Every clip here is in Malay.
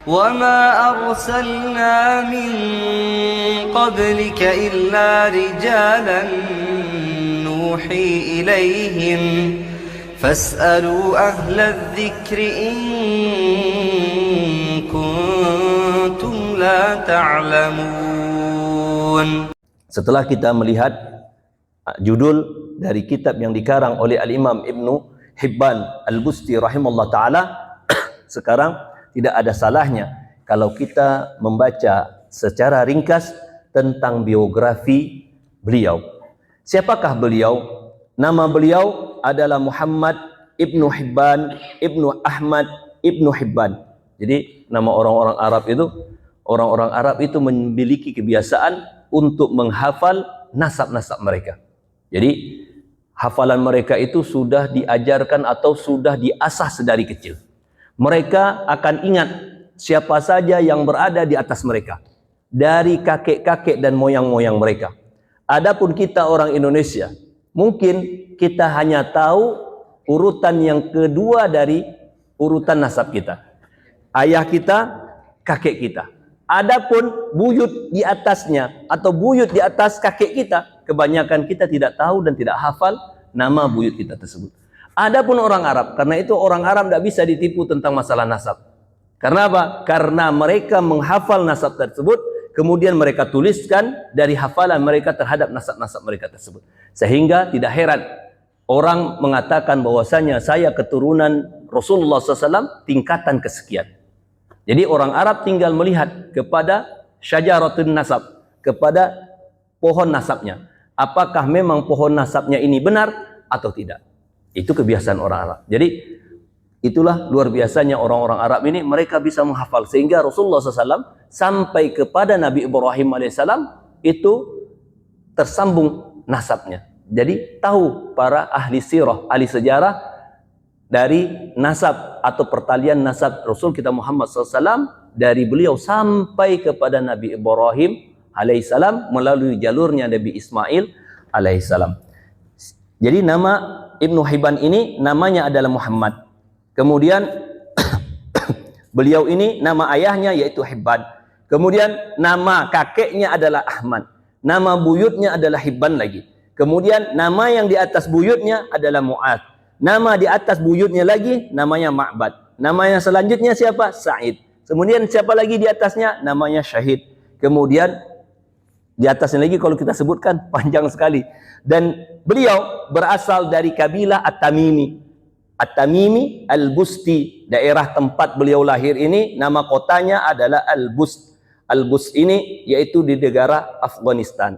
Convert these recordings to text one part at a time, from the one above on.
وما أرسلنا من قبلك إلا رجالا نوحي إليهم فاسألوا أهل الذكر إن كنتم لا تعلمون. Setelah kita melihat judul dari kitab yang dikarang oleh Al-Imam Ibnu Hibban Al-Busti rahimahullah ta'ala, sekarang tidak ada salahnya kalau kita membaca secara ringkas tentang biografi beliau. Siapakah beliau? Nama beliau adalah Muhammad Ibnu Hibban Ibnu Ahmad Ibnu Hibban. Jadi nama orang-orang Arab itu memiliki kebiasaan untuk menghafal nasab-nasab mereka. Jadi hafalan mereka itu sudah diajarkan atau sudah diasah sedari kecil. Mereka akan ingat siapa saja yang berada di atas mereka, dari kakek-kakek dan moyang-moyang mereka. Adapun kita orang Indonesia, mungkin kita hanya tahu urutan yang kedua dari urutan nasab kita. Ayah kita, kakek kita. Adapun buyut di atasnya atau buyut di atas kakek kita, kebanyakan kita tidak tahu dan tidak hafal nama buyut kita tersebut. Adapun orang Arab, karena itu orang Arab tidak bisa ditipu tentang masalah nasab. Karena apa? Karena mereka menghafal nasab tersebut, kemudian mereka tuliskan dari hafalan mereka terhadap nasab-nasab mereka tersebut. Sehingga tidak heran orang mengatakan bahwasanya saya keturunan Rasulullah SAW tingkatan kesekian. Jadi orang Arab tinggal melihat kepada syajaratun nasab, kepada pohon nasabnya. Apakah memang pohon nasabnya ini benar atau tidak? Itu kebiasaan orang Arab. Jadi itulah luar biasanya orang-orang Arab ini, mereka bisa menghafal sehingga Rasulullah SAW sampai kepada Nabi Ibrahim AS itu tersambung nasabnya. Jadi tahu para ahli sirah, ahli sejarah dari nasab atau pertalian nasab Rasul kita Muhammad SAW dari beliau sampai kepada Nabi Ibrahim AS melalui jalurnya Nabi Ismail AS. Jadi nama Ibnu Hibban ini namanya adalah Muhammad. Kemudian beliau ini nama ayahnya yaitu Hibban. Kemudian nama kakeknya adalah Ahmad. Nama buyutnya adalah Hibban lagi. Kemudian nama yang di atas buyutnya adalah Mu'ad. Nama di atas buyutnya lagi namanya Ma'bad. Nama yang selanjutnya siapa? Sa'id. Kemudian siapa lagi di atasnya? Namanya Syahid. Kemudian di atasnya lagi kalau kita sebutkan panjang sekali. Dan beliau berasal dari kabilah At-Tamimi. At-Tamimi Al-Busti, daerah tempat beliau lahir ini, nama kotanya adalah Al-Bust. Al-Bust ini yaitu di negara Afghanistan.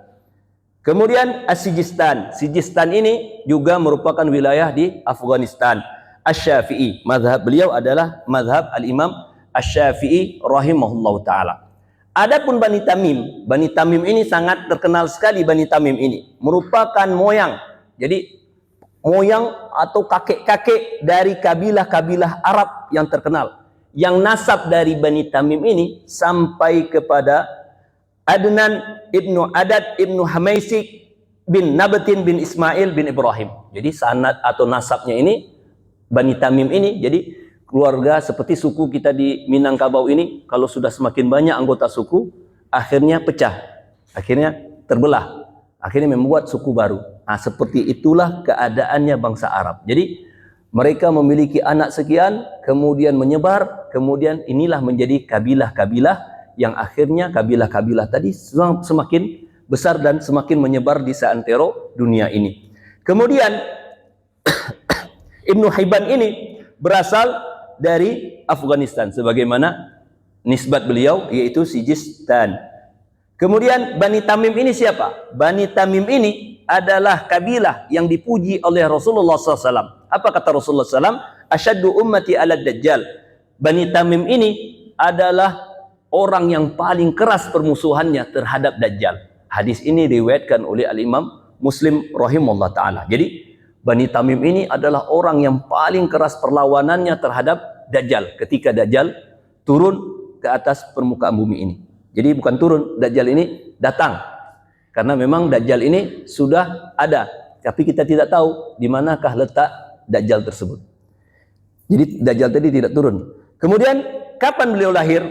Kemudian As-Sijistan. Sijistan ini juga merupakan wilayah di Afghanistan. Asy-Syafi'i, mazhab beliau adalah mazhab Al-Imam Asy-Syafi'i rahimahullahu taala. Adapun Bani Tamim ini sangat terkenal sekali. Bani Tamim ini merupakan moyang. Jadi moyang atau kakek-kakek dari kabilah-kabilah Arab yang terkenal. Yang nasab dari Bani Tamim ini sampai kepada Adnan ibnu Adad ibnu Hamaisik bin Nabatin bin Ismail bin Ibrahim. Jadi sanad atau nasabnya ini Bani Tamim ini, jadi keluarga seperti suku kita di Minangkabau ini, kalau sudah semakin banyak anggota suku, akhirnya pecah, akhirnya terbelah, akhirnya membuat suku baru. Nah, seperti itulah keadaannya bangsa Arab. Jadi mereka memiliki anak sekian, kemudian menyebar, kemudian inilah menjadi kabilah-kabilah yang akhirnya kabilah-kabilah tadi semakin besar dan semakin menyebar di seantero dunia ini. Kemudian Ibnu Hibban ini berasal dari Afghanistan sebagaimana nisbat beliau yaitu Sijistan. Kemudian Bani Tamim ini siapa? Bani Tamim ini adalah kabilah yang dipuji oleh Rasulullah SAW. Apa kata Rasulullah SAW? Asyaddu ummati ala dajjal. Bani Tamim ini adalah orang yang paling keras permusuhannya terhadap Dajjal. Hadis ini diriwayatkan oleh Al-Imam Muslim rahimahullah ta'ala. Jadi Bani Tamim ini adalah orang yang paling keras perlawanannya terhadap Dajjal ketika Dajjal turun ke atas permukaan bumi ini. Jadi bukan turun, Dajjal ini datang. Karena memang Dajjal ini sudah ada, tapi kita tidak tahu di manakah letak Dajjal tersebut. Jadi Dajjal tadi tidak turun. Kemudian kapan beliau lahir?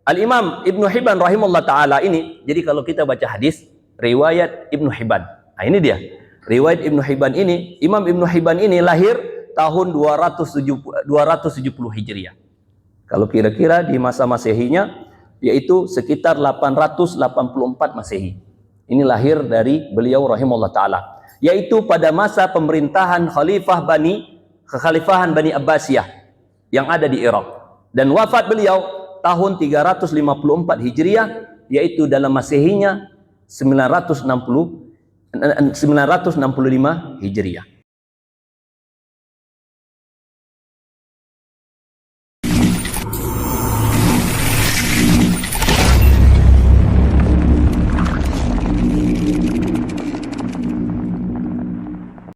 Al-Imam Ibnu Hibban rahimahullah ta'ala ini, jadi kalau kita baca hadis, riwayat Ibnu Hibban. Nah ini dia. Riwayat Ibnu Hibban ini, Imam Ibnu Hibban ini lahir tahun 270 Hijriah. Kalau kira-kira di masa Masehinya, yaitu sekitar 884 Masehi. Ini lahir dari beliau rahimahullah ta'ala. Yaitu pada masa pemerintahan Khalifahan Bani Abbasiyah yang ada di Irak. Dan wafat beliau tahun 354 Hijriah, yaitu dalam Masehinya 965 Hijriah.